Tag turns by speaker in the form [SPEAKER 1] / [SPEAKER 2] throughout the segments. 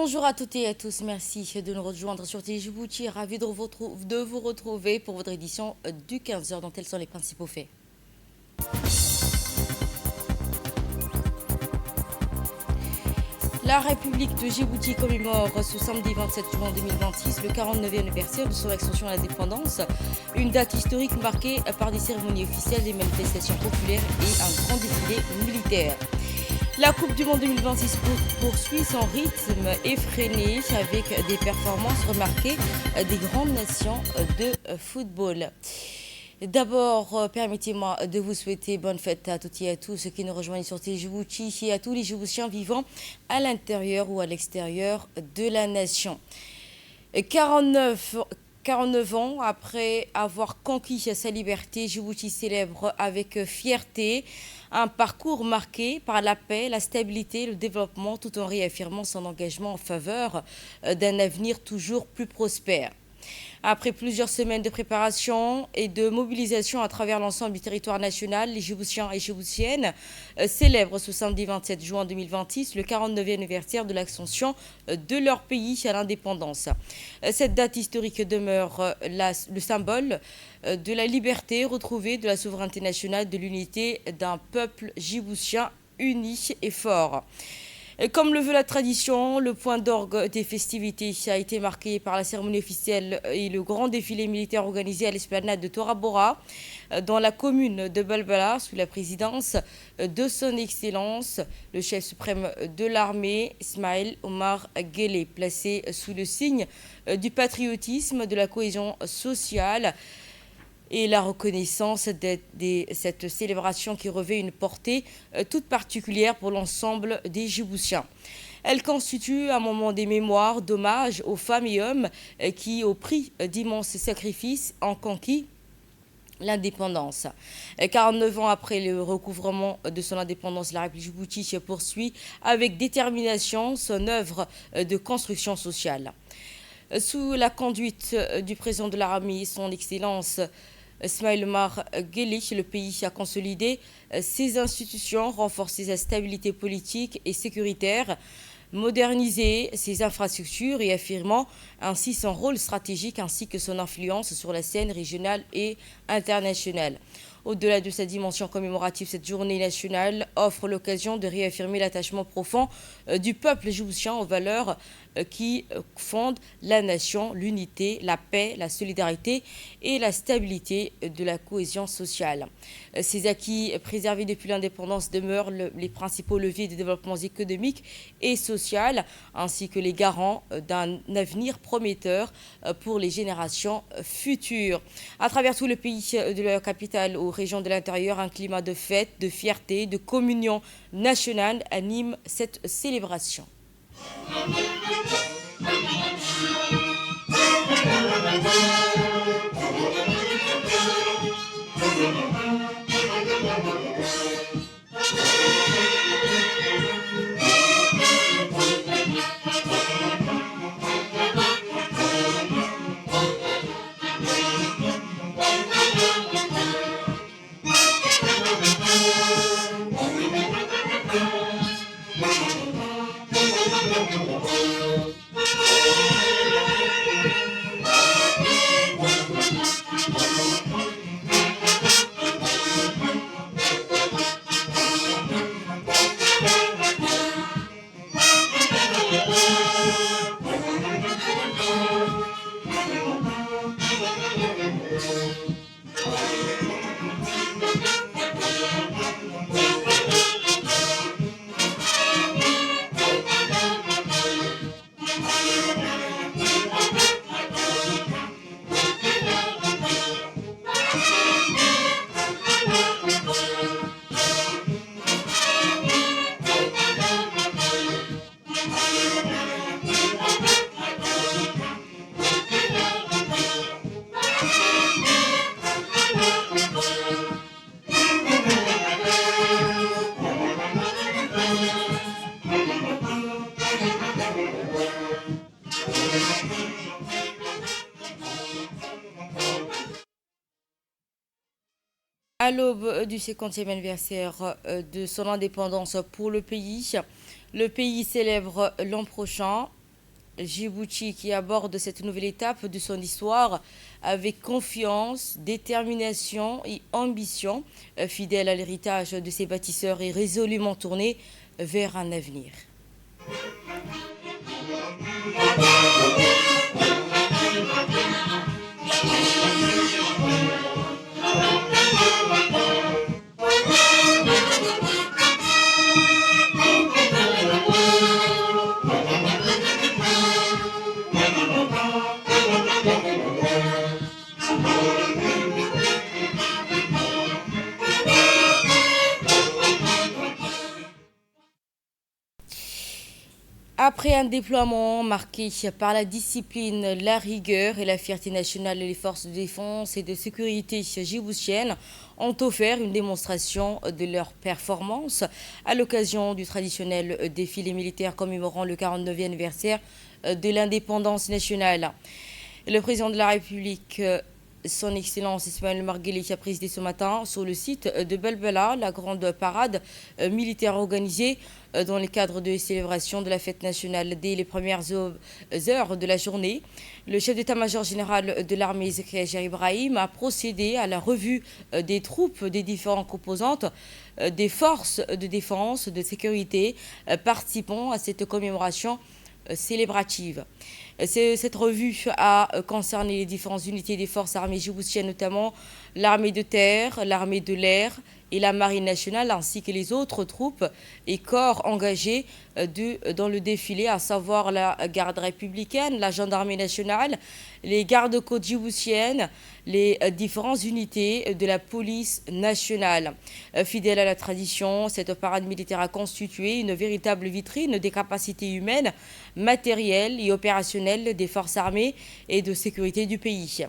[SPEAKER 1] Bonjour à toutes et à tous, merci de nous rejoindre sur Djibouti. Ravi de vous retrouver pour votre édition du 15h dont tels sont les principaux faits. La République de Djibouti commémore ce samedi 27 juin 2026 le 49e anniversaire de son accession à l'indépendance, une date historique marquée par des cérémonies officielles, des manifestations populaires et un grand défilé militaire. La Coupe du Monde 2026 poursuit son rythme effréné avec des performances remarquées des grandes nations de football. D'abord, permettez-moi de vous souhaiter bonne fête à toutes et à tous ceux qui nous rejoignent sur Djibouti et à tous les Djiboutiens vivant à l'intérieur ou à l'extérieur de la nation. 49 ans après avoir conquis sa liberté, Djibouti célèbre avec fierté un parcours marqué par la paix, la stabilité, le développement, tout en réaffirmant son engagement en faveur d'un avenir toujours plus prospère. Après plusieurs semaines de préparation et de mobilisation à travers l'ensemble du territoire national, les Djiboutiens et Djiboutiennes célèbrent ce samedi 27 juin 2026 le 49e anniversaire de l'accession de leur pays à l'indépendance. Cette date historique demeure le symbole de la liberté retrouvée, de la souveraineté nationale, de l'unité d'un peuple djiboutien uni et fort. Comme le veut la tradition, le point d'orgue des festivités a été marqué par la cérémonie officielle et le grand défilé militaire organisé à l'esplanade de Tora Bora, dans la commune de Balbala, sous la présidence de son Excellence, le chef suprême de l'armée, Ismaël Omar Guelleh, placé sous le signe du patriotisme, de la cohésion sociale et la reconnaissance de cette célébration qui revêt une portée toute particulière pour l'ensemble des Djiboutiens. Elle constitue un moment des mémoires, d'hommage aux femmes et hommes qui, au prix d'immenses sacrifices, ont conquis l'indépendance. 49 ans après le recouvrement de son indépendance, la République Djibouti poursuit avec détermination son œuvre de construction sociale. Sous la conduite du président de l'armée, son Excellence Ismaël Omar Guelleh, le pays a consolidé ses institutions, renforcé sa stabilité politique et sécuritaire, modernisé ses infrastructures et affirmant ainsi son rôle stratégique ainsi que son influence sur la scène régionale et internationale. Au-delà de sa dimension commémorative, cette journée nationale offre l'occasion de réaffirmer l'attachement profond du peuple djiboutien aux valeurs qui fondent la nation, l'unité, la paix, la solidarité et la stabilité de la cohésion sociale. Ces acquis préservés depuis l'indépendance demeurent les principaux leviers de développement économique et social, ainsi que les garants d'un avenir prometteur pour les générations futures. À travers tout le pays, de la capitale aux régions de l'intérieur, un climat de fête, de fierté, de communion nationale anime cette célébration. À l'aube du 50e anniversaire de son indépendance pour le pays célèbre l'an prochain Djibouti qui aborde cette nouvelle étape de son histoire avec confiance, détermination et ambition, fidèle à l'héritage de ses bâtisseurs et résolument tourné vers un avenir. Après un déploiement marqué par la discipline, la rigueur et la fierté nationale, les forces de défense et de sécurité djiboutiennes ont offert une démonstration de leur performance à l'occasion du traditionnel défilé militaire commémorant le 49e anniversaire de l'indépendance nationale. Le président de la République, son Excellence Ismaël Marguerite, a présidé ce matin sur le site de Belbela la grande parade militaire organisée dans le cadre de célébration de la fête nationale. Dès les premières heures de la journée, le chef d'état-major général de l'armée, Zakaria Ibrahim, a procédé à la revue des troupes des différentes composantes des forces de défense, de sécurité participant à cette commémoration célébrative. Cette revue a concerné les différentes unités des forces armées djiboutiennes, notamment l'armée de terre, l'armée de l'air et la marine nationale, ainsi que les autres troupes et corps engagés dans le défilé, à savoir la garde républicaine, la gendarmerie nationale, les gardes-côtes djiboutiennes, les différentes unités de la police nationale. Fidèle à la tradition, cette parade militaire a constitué une véritable vitrine des capacités humaines, matérielles et opérationnelles des forces armées et de sécurité du pays.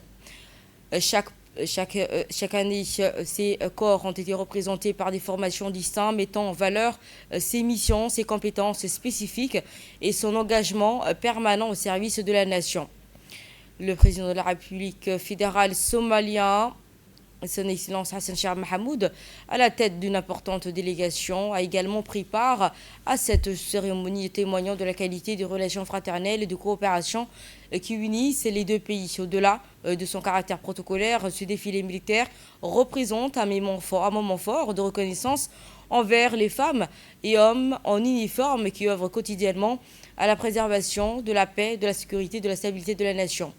[SPEAKER 1] Chaque année, ces corps ont été représentés par des formations distinctes mettant en valeur ses missions, ses compétences spécifiques et son engagement permanent au service de la nation. Le président de la République fédérale somalienne, son Excellence Hassan Cheikh Mohamed, à la tête d'une importante délégation, a également pris part à cette cérémonie témoignant de la qualité des relations fraternelles et de coopération qui unissent les deux pays. Au-delà de son caractère protocolaire, ce défilé militaire représente un moment fort de reconnaissance envers les femmes et hommes en uniforme qui œuvrent quotidiennement à la préservation de la paix, de la sécurité, de la stabilité de la nation.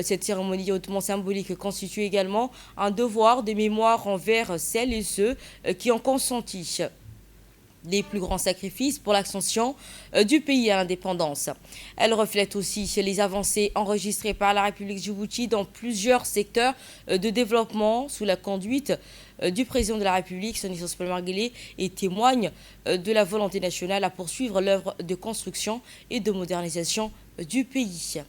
[SPEAKER 1] Cette cérémonie hautement symbolique constitue également un devoir de mémoire envers celles et ceux qui ont consenti les plus grands sacrifices pour l'ascension du pays à l'indépendance. Elle reflète aussi les avancées enregistrées par la République Djibouti dans plusieurs secteurs de développement sous la conduite du président de la République, son Excellence Ismaël Marguerite, et témoigne de la volonté nationale à poursuivre l'œuvre de construction et de modernisation du pays.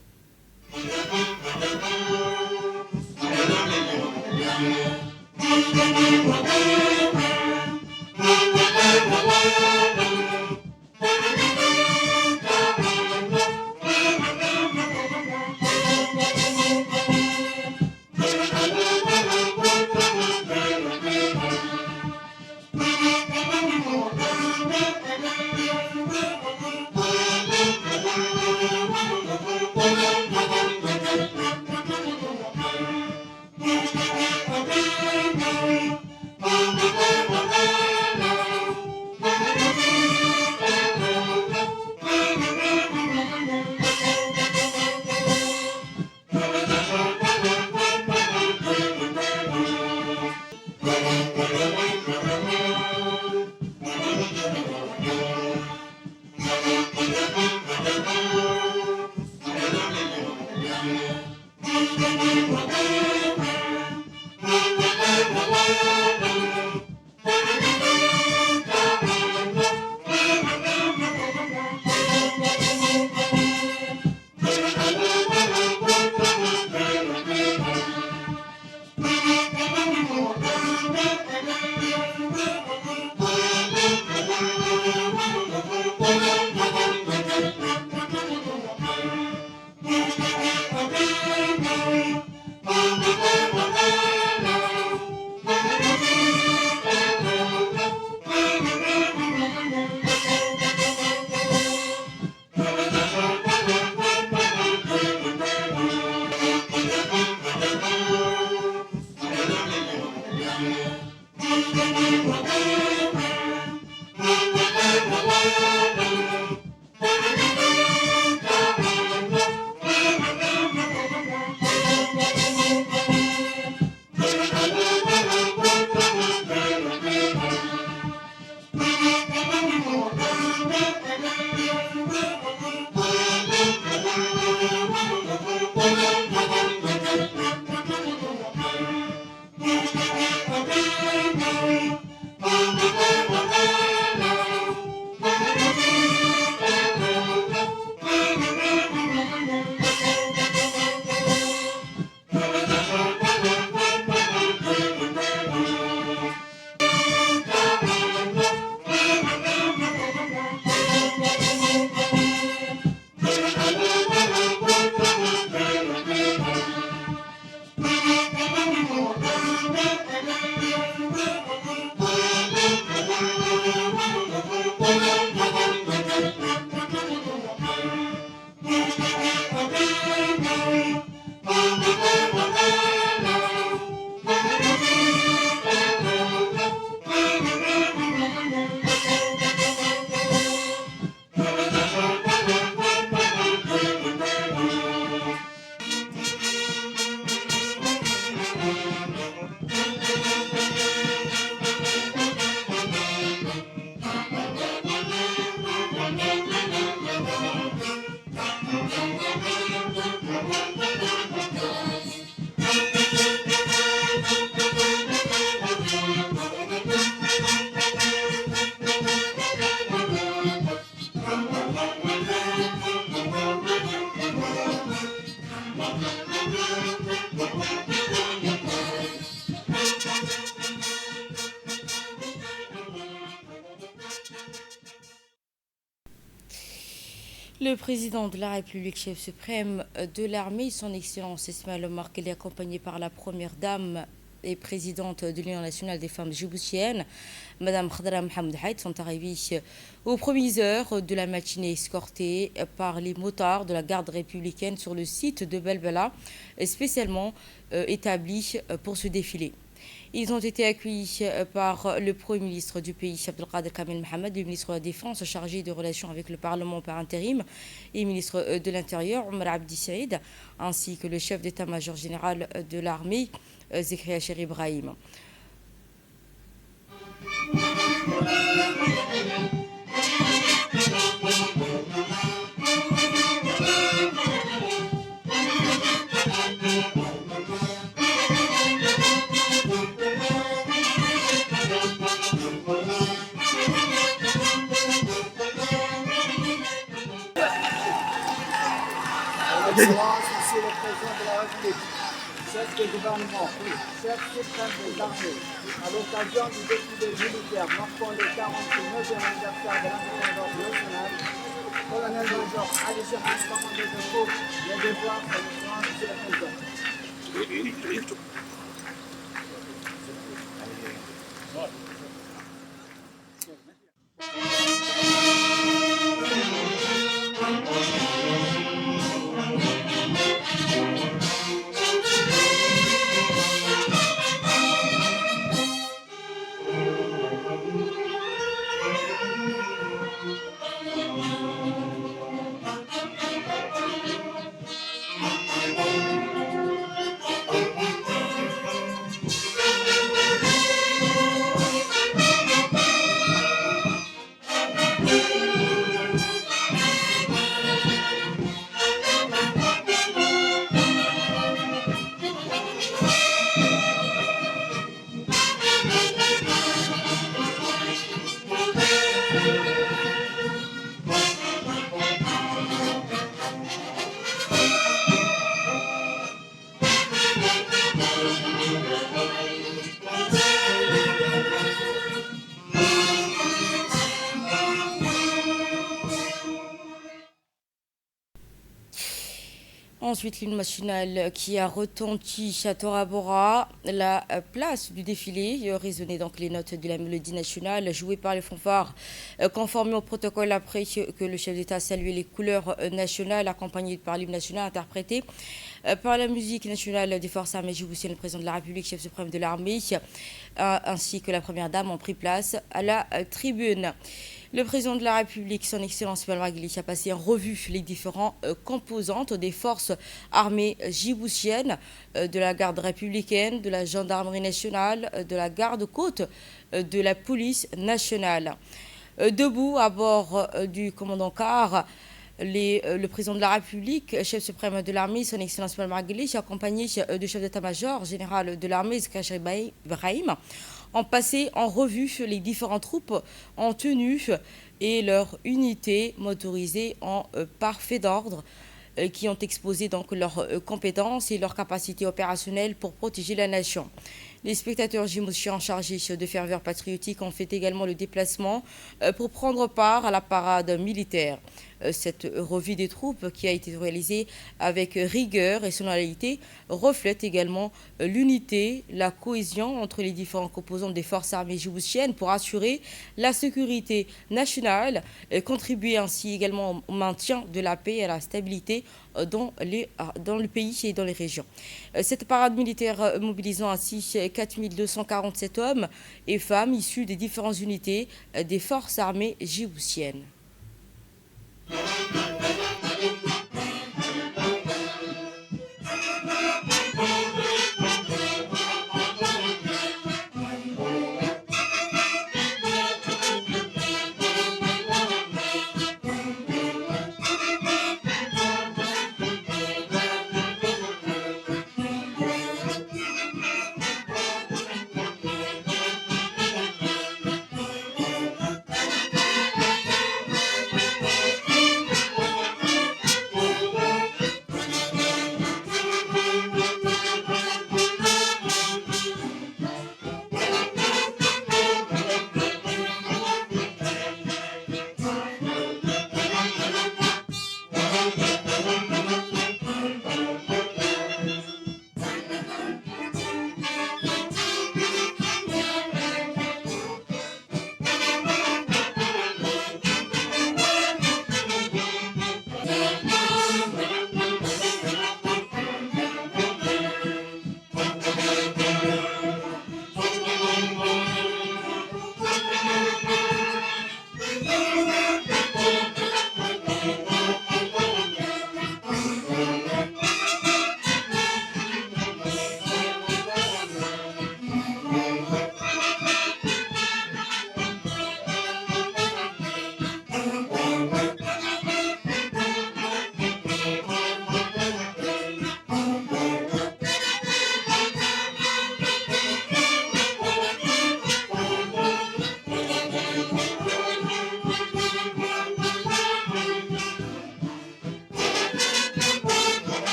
[SPEAKER 1] Le président de la République, chef suprême de l'armée, son Excellence Ismaël Omar Guelleh, accompagné par la première dame et présidente de l'Union nationale des femmes djiboutiennes, Madame Khadra Mohamed Haït, sont arrivés aux premières heures de la matinée, escortés par les motards de la garde républicaine sur le site de Belbela, spécialement établi pour ce défilé. Ils ont été accueillis par le Premier ministre du pays, Abdelkader Kamel Mohamed, le ministre de la Défense chargé des relations avec le Parlement par intérim et ministre de l'Intérieur, Omar Abdi Saïd, ainsi que le chef d'état-major général de l'armée, Zekria Cher Ibrahim.
[SPEAKER 2] Excellence, Monsieur le Président de la République, chef du gouvernement, chef suprême des armées, à l'occasion du défilé militaire marquant le 49e anniversaire de l'indépendance nationale, colonel-major Ali Chahine, commandeur de troupes, les devoirs de l'excellence, Monsieur le Président.
[SPEAKER 1] Ensuite, l'hymne national qui a retenti à Tora Bora, la place du défilé, résonnaient donc les notes de la mélodie nationale jouée par les fanfares, conformément au protocole après que le chef d'État a salué les couleurs nationales, accompagnées par l'hymne national interprété par la musique nationale des forces armées djiboutiennes, le président de la République, chef suprême de l'armée, ainsi que la première dame ont pris place à la tribune. Le président de la République, son Excellence Ismaël Guelleh, a passé en revue les différentes composantes des forces armées djiboutiennes, de la garde républicaine, de la gendarmerie nationale, de la garde-côte, de la police nationale. Debout à bord du commandant car, le président de la République, chef suprême de l'armée, son Excellence Ismaël Guelleh, accompagné du chef d'état-major général de l'armée, Zekria Cher Ibrahim, ont passé en revue les différentes troupes en tenue et leurs unités motorisées en parfait ordre qui ont exposé donc leurs compétences et leurs capacités opérationnelles pour protéger la nation. Les spectateurs djiboutiens chargés de ferveur patriotique ont fait également le déplacement pour prendre part à la parade militaire. Cette revue des troupes qui a été réalisée avec rigueur et sonalité reflète également l'unité, la cohésion entre les différents composants des forces armées djiboutiennes pour assurer la sécurité nationale et contribuer ainsi également au maintien de la paix et à la stabilité dans le pays et dans les régions. Cette parade militaire mobilisant ainsi 4247 hommes et femmes issus des différentes unités des forces armées djiboutiennes.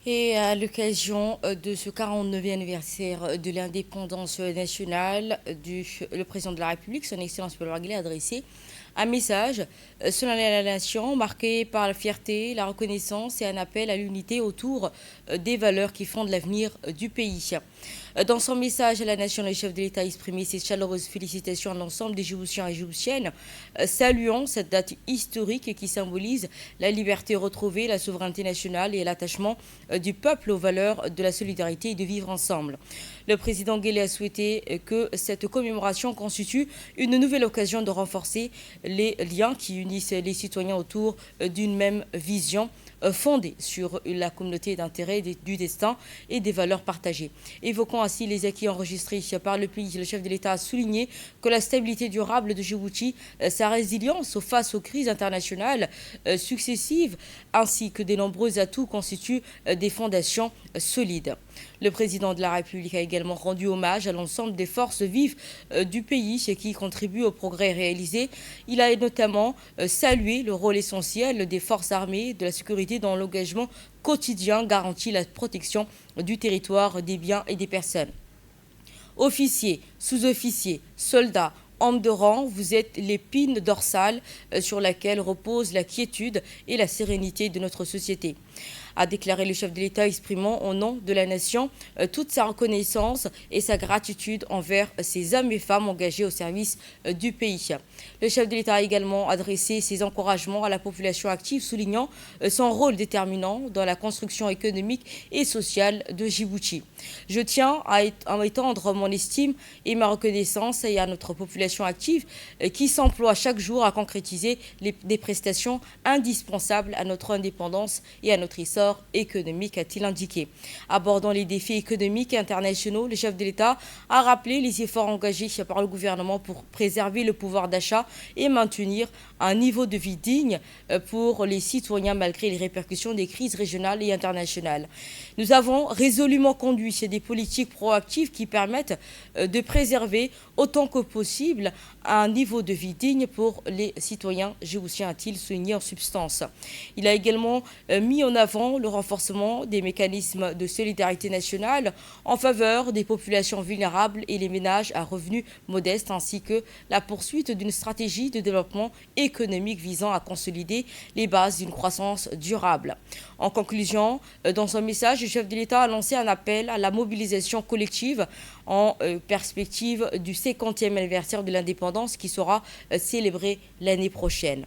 [SPEAKER 1] Et à l'occasion de ce 49e anniversaire de l'indépendance nationale, le président de la République, son Excellence Paul Marguerite, a adressé Un message solennel à la nation, marqué par la fierté, la reconnaissance et un appel à l'unité autour des valeurs qui fondent l'avenir du pays. Dans son message à la nation, le chef de l'État a exprimé ses chaleureuses félicitations à l'ensemble des Djiboutiens et Djiboutiennes, saluant cette date historique qui symbolise la liberté retrouvée, la souveraineté nationale et l'attachement du peuple aux valeurs de la solidarité et de vivre ensemble. Le président Guelleh a souhaité que cette commémoration constitue une nouvelle occasion de renforcer les liens qui unissent les citoyens autour d'une même vision fondée sur la communauté d'intérêts, du destin et des valeurs partagées. Évoquant ainsi les acquis enregistrés par le pays, le chef de l'État a souligné que la stabilité durable de Djibouti, sa résilience face aux crises internationales successives, ainsi que des nombreux atouts constituent des fondations solides. Le président de la République a également rendu hommage à l'ensemble des forces vives du pays qui contribuent au progrès réalisé. Il a notamment salué le rôle essentiel des forces armées, de la sécurité dans l'engagement quotidien garantit la protection du territoire, des biens et des personnes. Officiers, sous-officiers, soldats, hommes de rang, vous êtes l'épine dorsale sur laquelle repose la quiétude et la sérénité de notre société, a déclaré le chef de l'État, exprimant au nom de la nation toute sa reconnaissance et sa gratitude envers ces hommes et femmes engagés au service du pays. Le chef de l'État a également adressé ses encouragements à la population active, soulignant son rôle déterminant dans la construction économique et sociale de Djibouti. Je tiens à étendre mon estime et ma reconnaissance à notre population active qui s'emploie chaque jour à concrétiser des prestations indispensables à notre indépendance et à notre essor économique, a-t-il indiqué. Abordant les défis économiques et internationaux, le chef de l'État a rappelé les efforts engagés par le gouvernement pour préserver le pouvoir d'achat et maintenir un niveau de vie digne pour les citoyens malgré les répercussions des crises régionales et internationales. Nous avons résolument conduit des politiques proactives qui permettent de préserver autant que possible un niveau de vie digne pour les citoyens djiboutiens, a-t-il souligné en substance. Il a également mis en avant le renforcement des mécanismes de solidarité nationale en faveur des populations vulnérables et les ménages à revenus modestes, ainsi que la poursuite d'une stratégie de développement économique visant à consolider les bases d'une croissance durable. En conclusion, dans son message, le chef de l'État a lancé un appel à la mobilisation collective en perspective du 50e anniversaire de l'indépendance qui sera célébré l'année prochaine.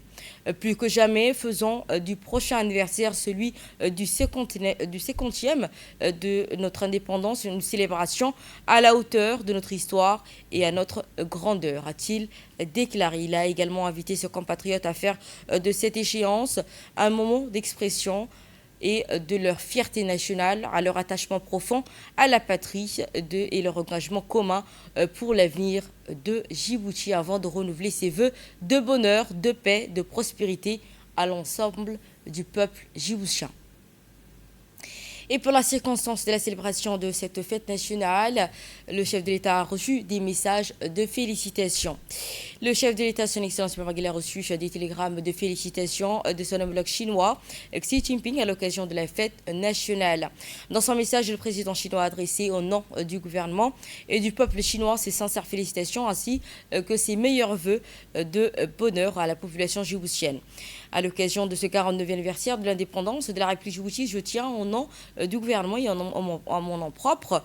[SPEAKER 1] Plus que jamais, faisons du prochain anniversaire celui du 50e de notre indépendance, une célébration à la hauteur de notre histoire et à notre grandeur, a-t-il déclaré. Il a également invité ses compatriotes à faire de cette échéance un moment d'expression et de leur fierté nationale, à leur attachement profond à la patrie et leur engagement commun pour l'avenir de Djibouti, avant de renouveler ses vœux de bonheur, de paix, de prospérité à l'ensemble du peuple djiboutien. Et pour la circonstance de la célébration de cette fête nationale, le chef de l'État a reçu des messages de félicitations. Le chef de l'État, son Excellence Guelleh, a reçu des télégrammes de félicitations de son homologue chinois, Xi Jinping, à l'occasion de la fête nationale. Dans son message, le président chinois a adressé au nom du gouvernement et du peuple chinois ses sincères félicitations ainsi que ses meilleurs vœux de bonheur à la population djiboutienne. À l'occasion de ce 49e anniversaire de l'indépendance de la République djibouti, je tiens au nom du gouvernement et en mon nom propre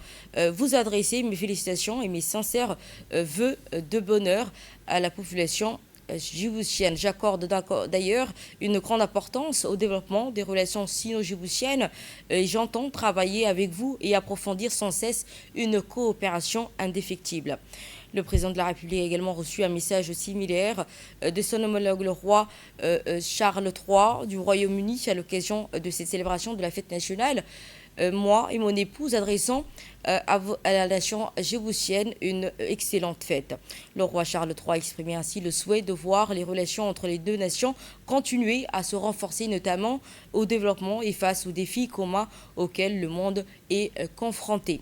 [SPEAKER 1] vous adresser mes félicitations et mes sincères vœux de bonheur à la population djiboutienne. J'accorde d'ailleurs une grande importance au développement des relations sino-djiboutiennes et j'entends travailler avec vous et approfondir sans cesse une coopération indéfectible. Le président de la République a également reçu un message similaire de son homologue le roi Charles III du Royaume-Uni à l'occasion de cette célébration de la fête nationale. Moi et mon épouse adressons à la nation djiboutienne une excellente fête. Le roi Charles III a exprimé ainsi le souhait de voir les relations entre les deux nations continuer à se renforcer, notamment au développement et face aux défis communs auxquels le monde est confronté.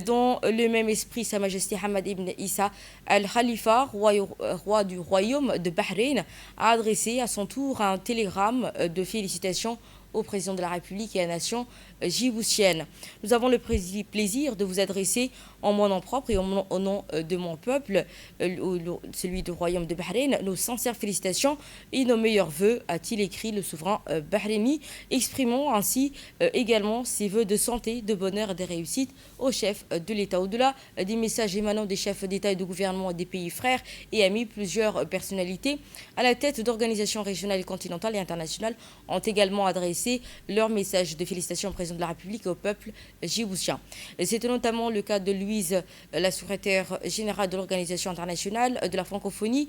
[SPEAKER 1] Dans le même esprit, Sa Majesté Hamad ibn Issa al-Khalifa, roi du royaume de Bahreïn, a adressé à son tour un télégramme de félicitations au président de la République et à la nation djiboutienne. Nous avons le plaisir de vous adresser en mon nom propre et au nom de mon peuple, celui du royaume de Bahreïn, nos sincères félicitations et nos meilleurs vœux, a-t-il écrit le souverain bahreïni, exprimant ainsi également ses vœux de santé, de bonheur et de réussite au chef de l'État. Au-delà des messages émanant des chefs d'État et de gouvernement des pays frères et amis, plusieurs personnalités à la tête d'organisations régionales, continentales et internationales ont également adressé leur message de félicitations au président de la République et au peuple djiboutien. C'était notamment le cas de Louise, la secrétaire générale de l'Organisation internationale de la francophonie,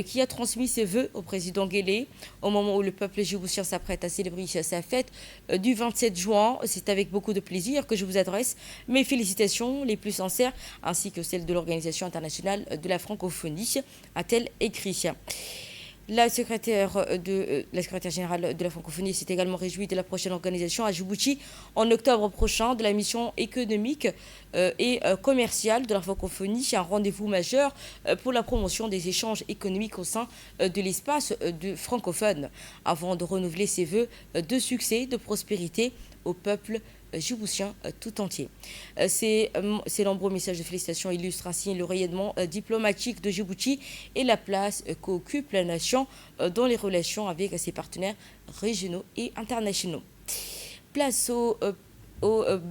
[SPEAKER 1] qui a transmis ses vœux au président Guelleh au moment où le peuple djiboutien s'apprête à célébrer sa fête du 27 juin. C'est avec beaucoup de plaisir que je vous adresse mes félicitations les plus sincères ainsi que celles de l'Organisation internationale de la francophonie, a-t-elle écrit. La secrétaire générale de la francophonie s'est également réjouie de la prochaine organisation à Djibouti en octobre prochain de la mission économique et commerciale de la francophonie, un rendez-vous majeur pour la promotion des échanges économiques au sein de l'espace francophone, avant de renouveler ses vœux de succès, de prospérité au peuple djiboutien tout entier. Ces nombreux messages de félicitations illustrent ainsi le rayonnement diplomatique de Djibouti et la place qu'occupe la nation dans les relations avec ses partenaires régionaux et internationaux. Place au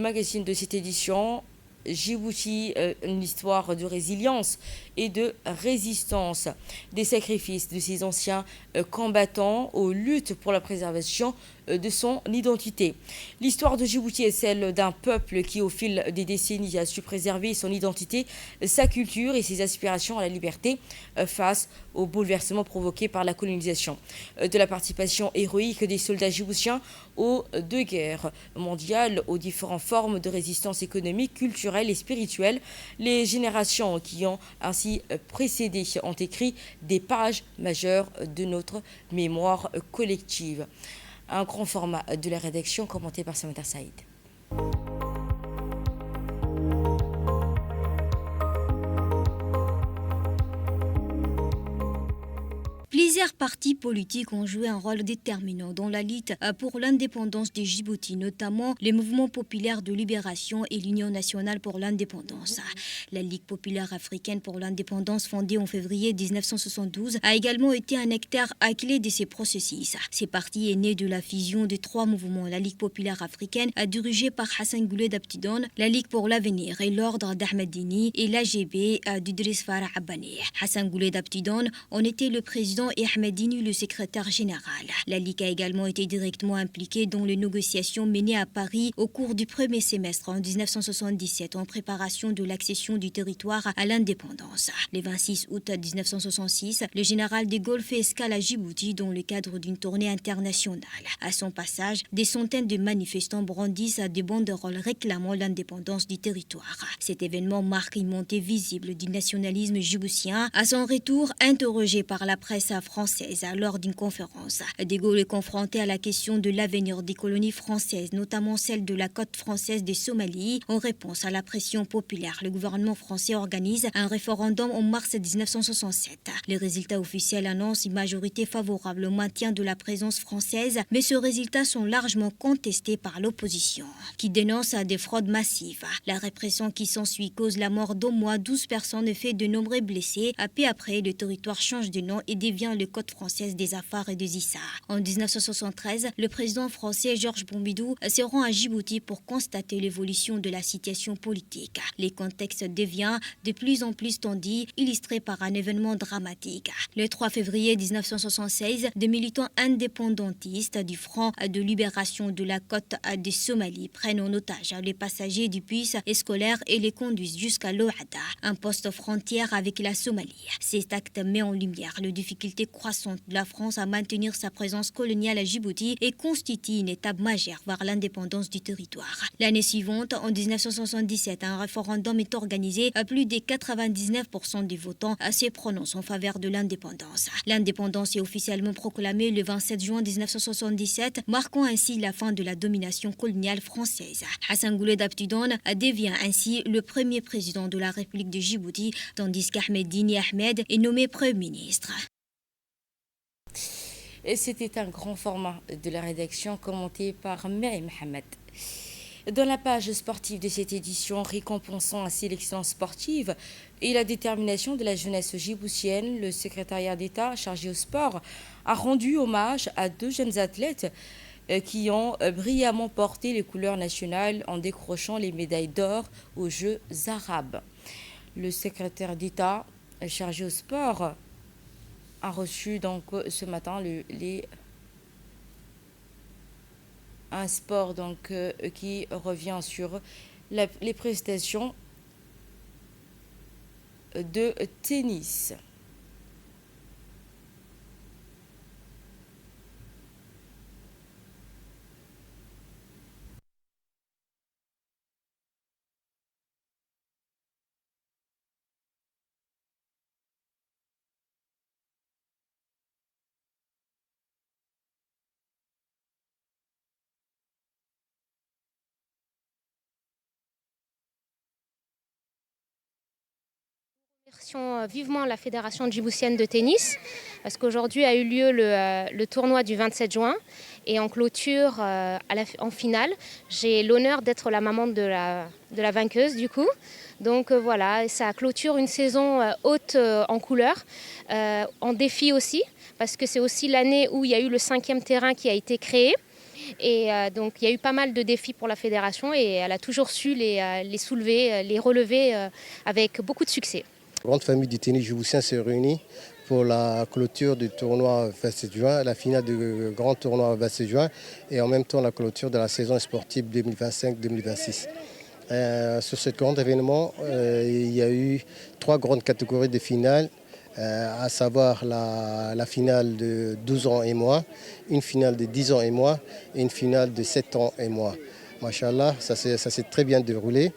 [SPEAKER 1] magazine de cette édition. Djibouti, une histoire de résilience et de résistance, des sacrifices de ces anciens combattants aux luttes pour la préservation de son identité. L'histoire de Djibouti est celle d'un peuple qui, au fil des décennies, a su préserver son identité, sa culture et ses aspirations à la liberté face aux bouleversements provoqués par la colonisation. De la participation héroïque des soldats djiboutiens aux deux guerres mondiales, aux différentes formes de résistance économique, culturelle et spirituelle, les générations qui ont ainsi précédé ont écrit des pages majeures de notre mémoire collective. Un grand format de la rédaction commenté par Samantha Saïd.
[SPEAKER 3] Plusieurs partis politiques ont joué un rôle déterminant dans la lutte pour l'indépendance des Djibouti, notamment les mouvements populaires de libération et l'Union nationale pour l'indépendance. La Ligue populaire africaine pour l'indépendance, fondée en février 1972, a également été un acteur clé de ces processus. Ce parti est né de la fusion des trois mouvements, la Ligue populaire africaine, dirigée par Hassan Gouled Abtidon, la Ligue pour l'avenir et l'ordre d'Ahmed Dini et l'AGB d'Idriss Farah Abani. Hassan Gouled Abtidon en était le président et Ahmed Dini le secrétaire général. La Ligue a également été directement impliquée dans les négociations menées à Paris au cours du premier semestre en 1977 en préparation de l'accession du territoire à l'indépendance. Le 26 août 1966, le général de Gaulle fait escale à Djibouti dans le cadre d'une tournée internationale. À son passage, des centaines de manifestants brandissent des banderoles réclamant l'indépendance du territoire. Cet événement marque une montée visible du nationalisme djiboutien. À son retour, interrogé par la presse française lors d'une conférence, de Gaulle est confronté à la question de l'avenir des colonies françaises, notamment celle de la côte française de Somalie. En réponse à la pression populaire, le gouvernement français organise un référendum en mars 1967. Les résultats officiels annoncent une majorité favorable au maintien de la présence française, mais ces résultats sont largement contestés par l'opposition, qui dénonce des fraudes massives. La répression qui s'ensuit cause la mort d'au moins 12 personnes et fait de nombreux blessés. Peu après, le territoire change de nom et devient le Côte française des Afars et des Issa. En 1973, le président français Georges Pompidou se rend à Djibouti pour constater l'évolution de la situation politique. Le contexte devient de plus en plus tendu, illustré par un événement dramatique. Le 3 février 1976, des militants indépendantistes du Front de libération de la côte de Somalie prennent en otage les passagers du bus scolaire et les conduisent jusqu'à Loada, un poste frontière avec la Somalie. Cet acte met en lumière les difficultés croissantes de la France à maintenir sa présence coloniale à Djibouti et constitue une étape majeure vers l'indépendance du territoire. L'année suivante, en 1977, un référendum est organisé. Plus de 99% des votants se prononcent en faveur de l'indépendance. L'indépendance est officiellement proclamée le 27 juin 1977, marquant ainsi la fin de la domination coloniale française. Hassan Gouled Abtidon devient ainsi le premier président de la République de Djibouti, tandis qu'Ahmed Dini Ahmed est nommé Premier ministre.
[SPEAKER 1] Et c'était un grand format de la rédaction commenté par Mary Mohamed. Dans la page sportive de cette édition, récompensant ainsi l'excellence sportive et la détermination de la jeunesse djiboutienne, le secrétariat d'État chargé au sport a rendu hommage à 2 jeunes athlètes qui ont brillamment porté les couleurs nationales en décrochant les médailles d'or aux Jeux arabes. Le secrétaire d'État chargé au sport a reçu donc ce matin un sport donc, qui revient sur les prestations de tennis.
[SPEAKER 4] Remercions vivement la Fédération djiboutienne de tennis parce qu'aujourd'hui a eu lieu le tournoi du 27 juin et en clôture, en finale, j'ai l'honneur d'être la maman de la vainqueuse du coup. Donc voilà, ça clôture une saison haute en couleurs, en défi aussi parce que c'est aussi l'année où il y a eu le 5e terrain qui a été créé. Et donc il y a eu pas mal de défis pour la fédération et elle a toujours su les soulever, les relever avec beaucoup de succès.
[SPEAKER 5] La grande famille du tennis djiboutien s'est réunie pour la clôture du tournoi 27 juin, la finale du grand tournoi 27 juin et en même temps la clôture de la saison sportive 2025-2026. Sur ce grand événement, il y a eu 3 grandes catégories de finales, à savoir la finale de 12 ans et moins, une finale de 10 ans et moins et une finale de 7 ans et moins. Machallah, ça s'est très bien déroulé.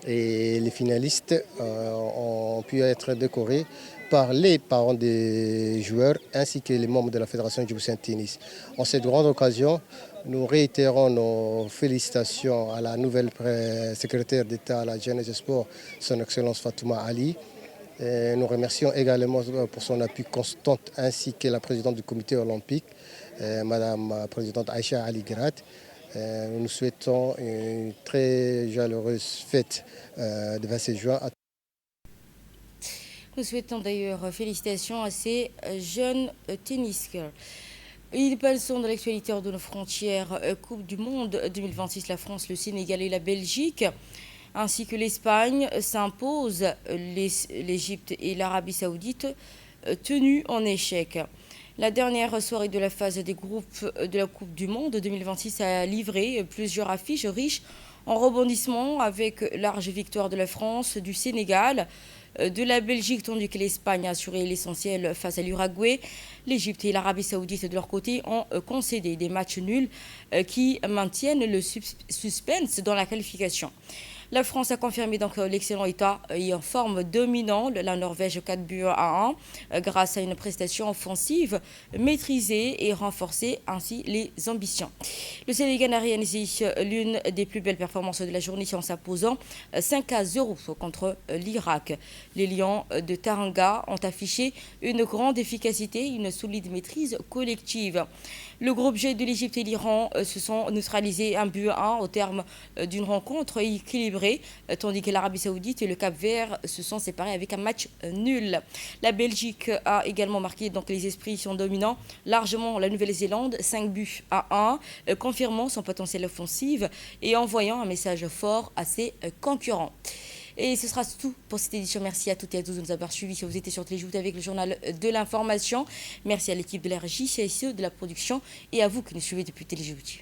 [SPEAKER 5] Et les finalistes ont pu être décorés par les parents des joueurs ainsi que les membres de la Fédération djiboutienne de tennis. En cette grande occasion, nous réitérons nos félicitations à la nouvelle secrétaire d'État à la jeunesse et sport, son Excellence Fatouma Ali. Et nous remercions également pour son appui constant ainsi que la présidente du comité olympique, Madame la présidente Aïcha Ali Grat. Nous souhaitons une très chaleureuse fête de 27 juin.
[SPEAKER 1] Nous souhaitons d'ailleurs félicitations à ces jeunes tennisqueurs. Ils passent dans l'actualité hors de nos frontières. Coupe du Monde 2026, la France, le Sénégal et la Belgique, ainsi que l'Espagne s'imposent. L'Égypte et l'Arabie Saoudite tenus en échec. La dernière soirée de la phase des groupes de la Coupe du Monde 2026 a livré plusieurs affiches riches en rebondissements avec large victoire de la France, du Sénégal, de la Belgique, tandis que l'Espagne a assuré l'essentiel face à l'Uruguay. L'Égypte et l'Arabie Saoudite, de leur côté, ont concédé des matchs nuls qui maintiennent le suspense dans la qualification. La France a confirmé donc l'excellent état et en forme dominant la Norvège 4-1 grâce à une prestation offensive maîtrisée et renforcée ainsi les ambitions. Le Sénégal a réalisé l'une des plus belles performances de la journée en s'imposant 5-0 contre l'Irak. Les Lions de Taranga ont affiché une grande efficacité et une solide maîtrise collective. Le groupe G de l'Égypte et l'Iran se sont neutralisés 1-1 au terme d'une rencontre équilibrée, tandis que l'Arabie Saoudite et le Cap-Vert se sont séparés avec un match nul. La Belgique a également marqué donc les esprits sont dominants largement la Nouvelle-Zélande 5-1, confirmant son potentiel offensif et envoyant un message fort à ses concurrents. Et ce sera tout pour cette édition. Merci à toutes et à tous de nous avoir suivis. Si vous étiez sur Téléjoute avec le journal de l'information, merci à l'équipe de la régie, CSE, de la production et à vous qui nous suivez depuis Téléjoute.